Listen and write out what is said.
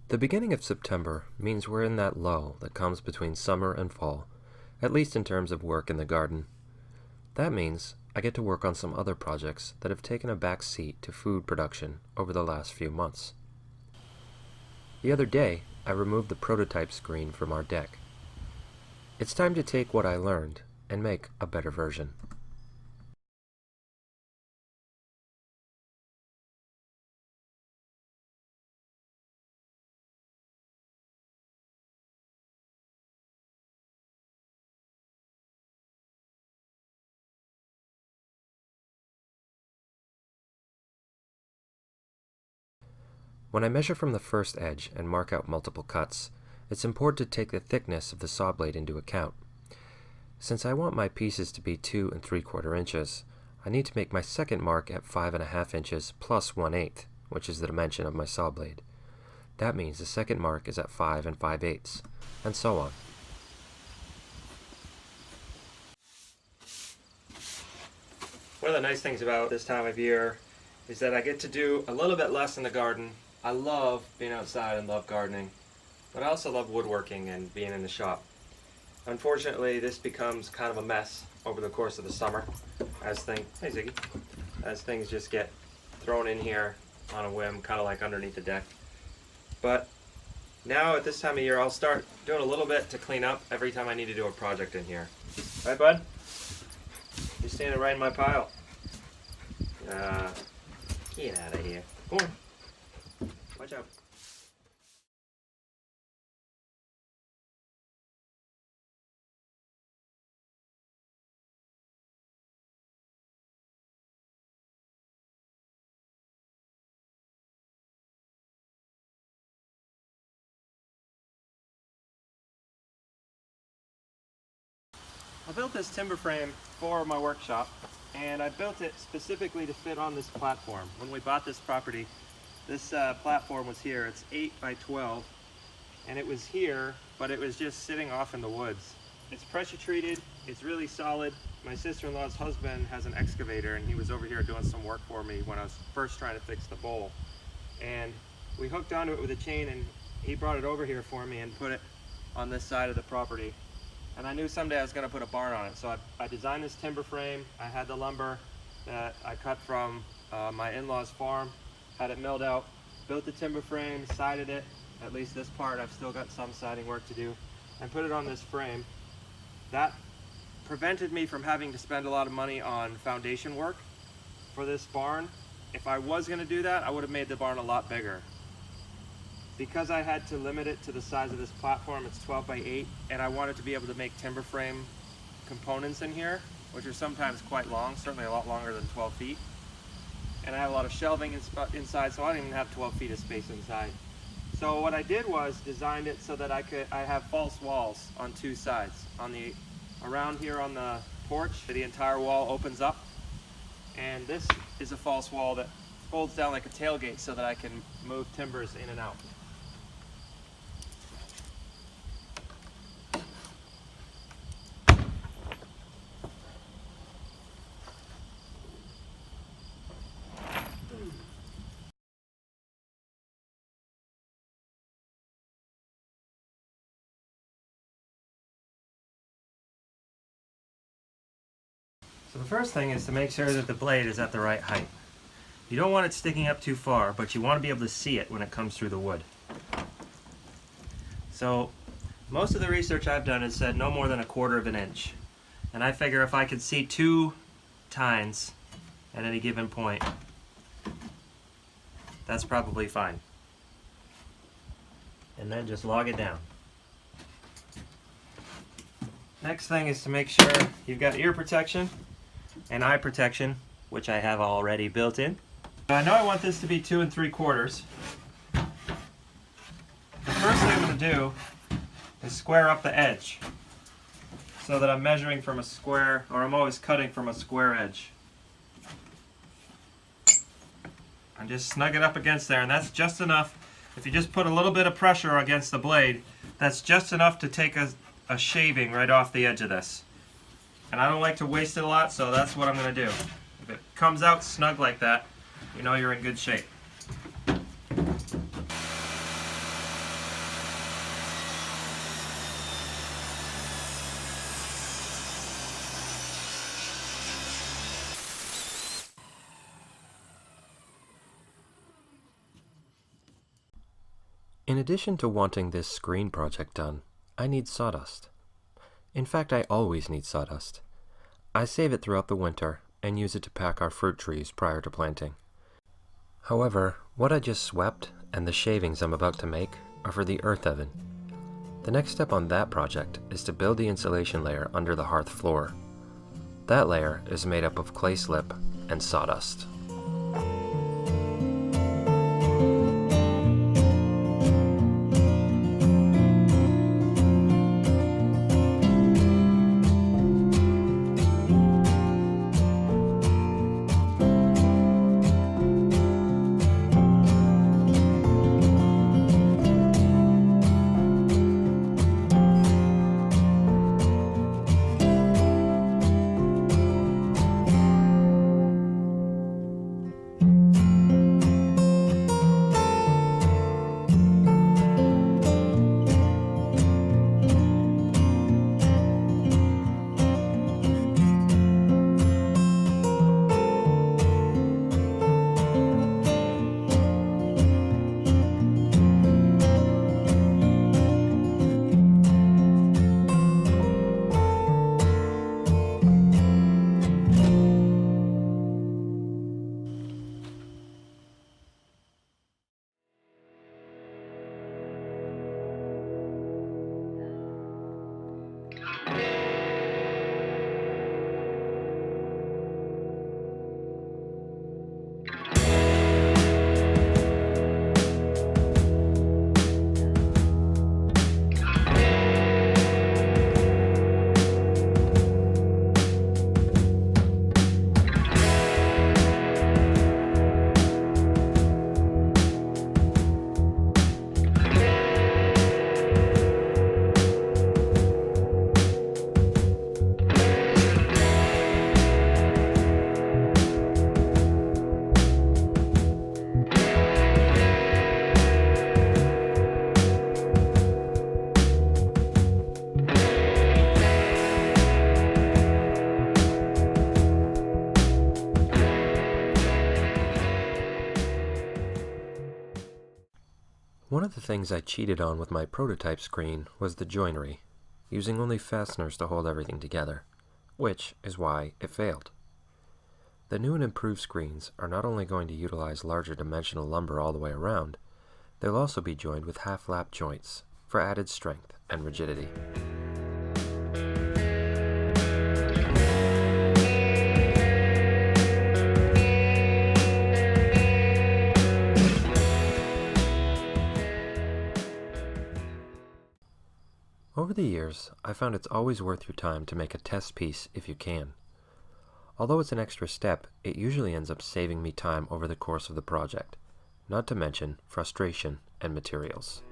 The beginning of September means we're in that lull that comes between summer and fall, at least in terms of work in the garden. That means I get to work on some other projects that have taken a back seat to food production over the last few months. The other day, I removed the prototype screen from our deck. It's time to take what I learned and make a better version. When I measure from the first edge and mark out multiple cuts, it's important to take the thickness of the saw blade into account. Since I want my pieces to be 2 3/4 inches, I need to make my second mark at 5.5 inches plus 1/8, which is the dimension of my saw blade. That means the second mark is at 5 5/8, and so on. One of the nice things about this time of year is that I get to do a little bit less in the garden. I love being outside and love gardening, but I also love woodworking and being in the shop. Unfortunately, this becomes kind of a mess over the course of the summer as things just get thrown in here on a whim, kind of like underneath the deck. But now at this time of year, I'll start doing a little bit to clean up every time I need to do a project in here. Right, bud? You're standing right in my pile. Get out of here. Go on. Watch out. I built this timber frame for my workshop, and I built it specifically to fit on this platform. When we bought this property, this platform was here. It's 8 by 12, and it was here, but it was just sitting off in the woods. It's pressure treated, it's really solid. My sister-in-law's husband has an excavator, and he was over here doing some work for me when I was first trying to fix the bowl. And we hooked onto it with a chain, and he brought it over here for me and put it on this side of the property. And I knew someday I was going to put a barn on it, so I designed this timber frame. I had the lumber that I cut from my in-laws' farm, had it milled out, built the timber frame, sided it, at least this part. I've still got some siding work to do, and put it on this frame. That prevented me from having to spend a lot of money on foundation work for this barn. If I was going to do that, I would have made the barn a lot bigger. Because I had to limit it to the size of this platform, it's 12 by 8, and I wanted to be able to make timber frame components in here, which are sometimes quite long, certainly a lot longer than 12 feet. And I have a lot of shelving inside, so I don't even have 12 feet of space inside. So what I did was designed it so that I have false walls on 2 sides. Around here on the porch, the entire wall opens up, and this is a false wall that folds down like a tailgate so that I can move timbers in and out. So the first thing is to make sure that the blade is at the right height. You don't want it sticking up too far, but you want to be able to see it when it comes through the wood. So most of the research I've done has said no more than 1/4 inch. And I figure if I could see 2 tines at any given point, that's probably fine. And then just log it down. Next thing is to make sure you've got ear protection and eye protection, which I have already built in. I know I want this to be 2 3/4. The first thing I'm going to do is square up the edge so that I'm measuring from a square, or I'm always cutting from a square edge. And just snug it up against there, and that's just enough. If you just put a little bit of pressure against the blade, that's just enough to take a shaving right off the edge of this. And I don't like to waste it a lot, so that's what I'm going to do. If it comes out snug like that, you know you're in good shape. In addition to wanting this screen project done, I need sawdust. In fact, I always need sawdust. I save it throughout the winter and use it to pack our fruit trees prior to planting. However, what I just swept and the shavings I'm about to make are for the earth oven. The next step on that project is to build the insulation layer under the hearth floor. That layer is made up of clay slip and sawdust. One of the things I cheated on with my prototype screen was the joinery, using only fasteners to hold everything together, which is why it failed. The new and improved screens are not only going to utilize larger dimensional lumber all the way around, they'll also be joined with half-lap joints for added strength and rigidity. Over the years, I found it's always worth your time to make a test piece if you can. Although it's an extra step, it usually ends up saving me time over the course of the project, not to mention frustration and materials.